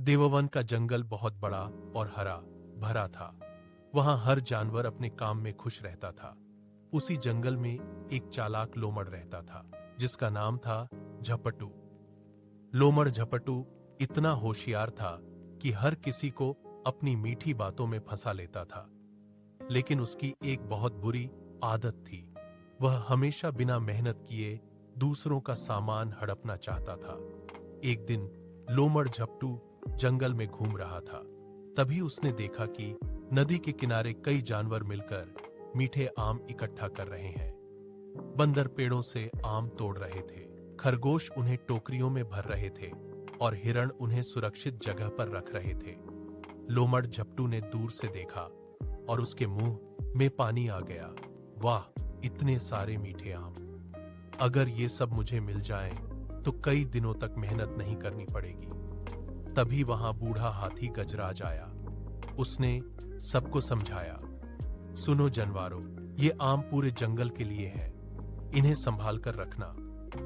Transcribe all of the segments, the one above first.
देववन का जंगल बहुत बड़ा और हरा भरा था। वहां हर जानवर अपने काम में खुश रहता था। उसी जंगल में एक चालाक लोमड़ रहता था जिसका नाम था झपटू। लोमड़ झपटू इतना होशियार था कि हर किसी को अपनी मीठी बातों में फंसा लेता था। लेकिन उसकी एक बहुत बुरी आदत थी। वह हमेशा बिना मेहनत किए दूसरों का सामान हड़पना चाहता था। एक दिन लोमड़ झपटू जंगल में घूम रहा था। तभी उसने देखा कि नदी के किनारे कई जानवर मिलकर मीठे आम इकट्ठा कर रहे हैं। बंदर पेड़ों से आम तोड़ रहे थे, खरगोश उन्हें टोकरियों में भर रहे थे और हिरण उन्हें सुरक्षित जगह पर रख रहे थे। लोमड़ झपटू ने दूर से देखा और उसके मुंह में पानी आ गया। वाह, इतने सारे मीठे आम! अगर ये सब मुझे मिल जाएं, तो कई दिनों तक मेहनत नहीं करनी पड़ेगी। तभी वहां बूढ़ा हाथी गजराज आया। उसने सबको समझाया, सुनो जानवरों, ये आम पूरे जंगल के लिए है। इन्हें संभाल कर रखना,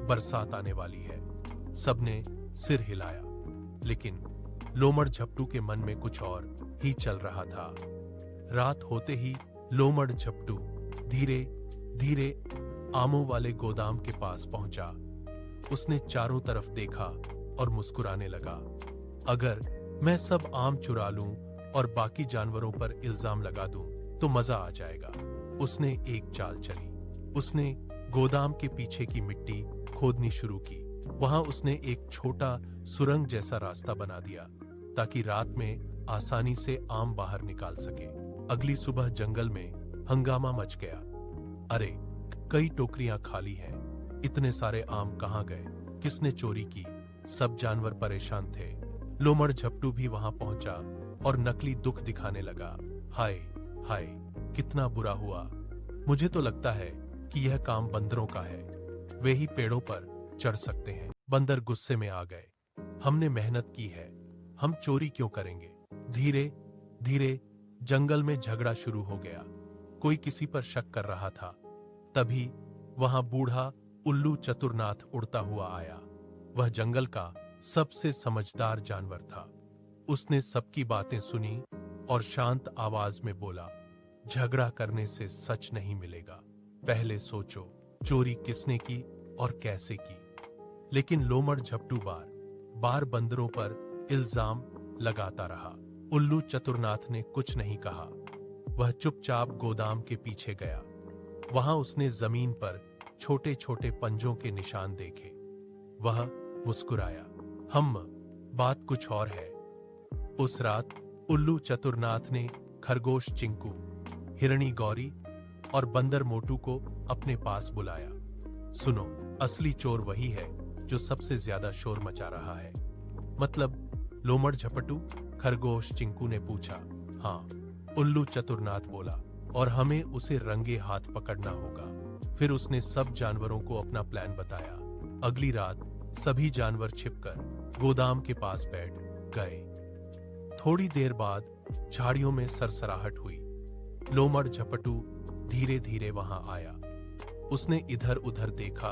बरसात आने वाली है। सबने सिर हिलाया, लेकिन लोमड़ झपटू के मन में कुछ और ही चल रहा था। रात होते ही लोमड़ झपटू धीरे धीरे आमों वाले गोदाम के पास पहुंचा। उसने चारों तरफ देखा और मुस्कुराने लगा। अगर मैं सब आम चुरा लूं और बाकी जानवरों पर इल्जाम लगा दूं, तो मजा आ जाएगा। उसने एक चाल चली। उसने गोदाम के पीछे की मिट्टी खोदनी शुरू की। वहां उसने एक छोटा सुरंग जैसा रास्ता बना दिया ताकि रात में आसानी से आम बाहर निकाल सके। अगली सुबह जंगल में हंगामा मच गया। अरे, कई टोकरियां खाली हैं। इतने सारे आम कहां गए? किसने चोरी की? सब जानवर परेशान थे। लोमड़ झपटू भी वहां पहुंचा और नकली दुख दिखाने लगा। हाय हाय, कितना बुरा हुआ। मुझे तो लगता है कि यह काम बंदरों का है। वे ही पेड़ों पर चढ़ सकते हैं। बंदर गुस्से में आ गए। हमने मेहनत की है, हम चोरी क्यों करेंगे? धीरे धीरे जंगल में झगड़ा शुरू हो गया। कोई किसी पर शक कर रहा था। तभी वहां बूढ़ा उल्लू चतुरनाथ उड़ता हुआ आया। वह जंगल का सबसे समझदार जानवर था। उसने सबकी बातें सुनी और शांत आवाज में बोला, झगड़ा करने से सच नहीं मिलेगा। पहले सोचो, चोरी किसने की और कैसे की। लेकिन लोमड़ झपटू बार बार बंदरों पर इल्जाम लगाता रहा। उल्लू चतुरनाथ ने कुछ नहीं कहा। वह चुपचाप गोदाम के पीछे गया। वहां उसने जमीन पर छोटे छोटे पंजों के निशान देखे। वह मुस्कुराया। बात कुछ और है। उस रात उल्लू चतुरनाथ ने खरगोश चिंकू, हिरणी गौरी और बंदर मोटू को अपने पास बुलाया। सुनो, असली चोर वही है जो सबसे ज्यादा शोर मचा रहा है। मतलब लोमड़ झपटू? खरगोश चिंकू ने पूछा। हाँ, उल्लू चतुरनाथ बोला, और हमें उसे रंगे हाथ पकड़ना होगा। फिर उसने सब जानवरों को अपना प्लान बताया। अगली रात सभी जानवर छिपकर गोदाम के पास बैठ गए। थोड़ी देर बाद झाड़ियों में सरसराहट हुई। लोमड़ झपटू धीरे धीरे वहां आया। उसने इधर उधर देखा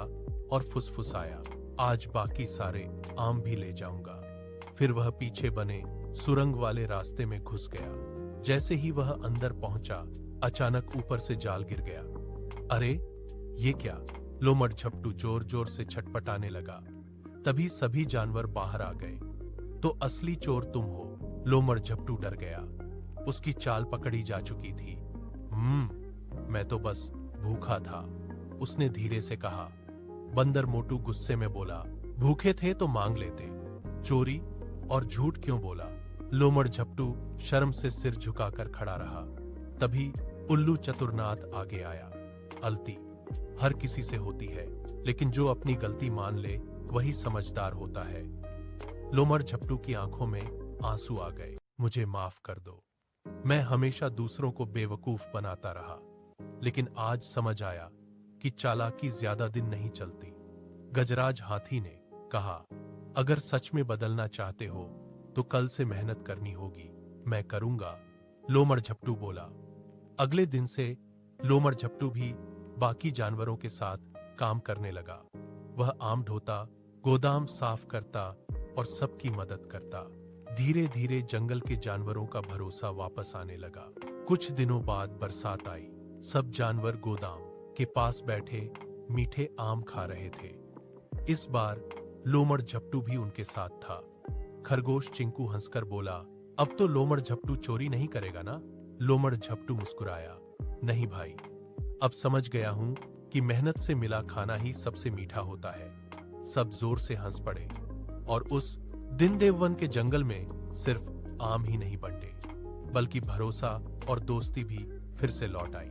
और फुसफुसाया, आज बाकी सारे आम भी ले जाऊंगा। फिर वह पीछे बने सुरंग वाले रास्ते में घुस गया। जैसे ही वह अंदर पहुंचा, अचानक ऊपर से जाल गिर गया। अरे, ये क्या? लोमड़ झपटू जोर जोर से छटपटाने लगा। तभी सभी जानवर बाहर आ गए। तो असली चोर तुम हो? लोमड़ झपटू डर गया। उसकी चाल पकड़ी जा चुकी थी। मैं तो बस भूखा था, उसने धीरे से कहा। बंदर मोटू गुस्से में बोला, भूखे थे तो मांग लेते, चोरी और झूठ क्यों बोला? लोमड़ झपटू शर्म से सिर झुकाकर खड़ा रहा। तभी उल्लू चतुरनाथ आगे आया। गलती हर किसी से होती है, लेकिन जो अपनी गलती मान ले वही समझदार होता है। लोमड़ झपटू की आंखों में आंसू आ गए। मुझे माफ कर दो, मैं हमेशा दूसरों को बेवकूफ बनाता रहा। लेकिन आज समझ आया कि चालाकी ज्यादा दिन नहीं चलती। गजराज हाथी ने कहा, अगर सच में बदलना चाहते हो तो कल से मेहनत करनी होगी। मैं करूंगा, लोमड़ झपटू बोला। अगले दिन से लोमड़ झपटू भी बाकी जानवरों के साथ काम करने लगा। वह आम ढोता, गोदाम साफ करता और सबकी मदद करता। धीरे धीरे जंगल के जानवरों का भरोसा वापस आने लगा। कुछ दिनों बाद बरसात आई। सब जानवर गोदाम के पास बैठे मीठे आम खा रहे थे। इस बार लोमड़ झपटू भी उनके साथ था। खरगोश चिंकू हंसकर बोला, अब तो लोमड़ झपटू चोरी नहीं करेगा ना? लोमड़ झपटू मुस्कुराया, नहीं भाई, अब समझ गया हूं कि मेहनत से मिला खाना ही सबसे मीठा होता है। सब जोर से हंस पड़े और उस दिन देववन के जंगल में सिर्फ आम ही नहीं बंटे, बल्कि भरोसा और दोस्ती भी फिर से लौट आई।